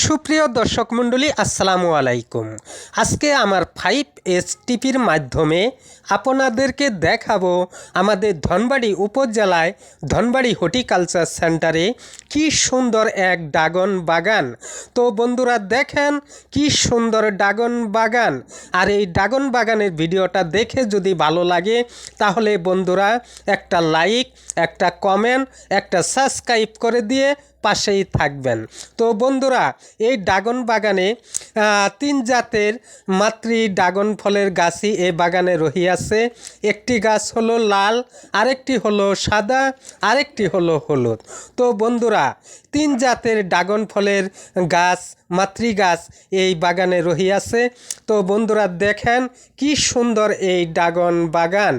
সুপ্রিয় দর্শক মণ্ডলী আসসালামু আলাইকুম। আজকে আমার 5S টিভির মাধ্যমে আপনাদেরকে দেখাবো আমাদের ধনবাড়ি উপজেলায় ধনবাড়ি হর্টিকালচার সেন্টারে কি সুন্দর এক ড্রাগন বাগান। তো বন্ধুরা দেখেন কি সুন্দর ড্রাগন বাগান। আর এই ড্রাগন বাগানের ভিডিওটা দেখে যদি ভালো লাগে তাহলে বন্ধুরা একটা লাইক, একটা কমেন্ট, একটা সাবস্ক্রাইব করে দিয়ে পাশেই থাকবেন। তো বন্ধুরা এই ড্রাগন বাগানে 3 জাতের মাতৃ ড্রাগন ফলের গাছই এই বাগানে রহিয়াছে। একটি গাছ হলো লাল, আরেকটি হলো সাদা, আরেকটি হলো হলুদ। তো বন্ধুরা 3 জাতের ড্রাগন ফলের গাছ, মাতৃ গাছ এই বাগানে রহিয়াছে। তো বন্ধুরা দেখেন কি সুন্দর এই ড্রাগন বাগান।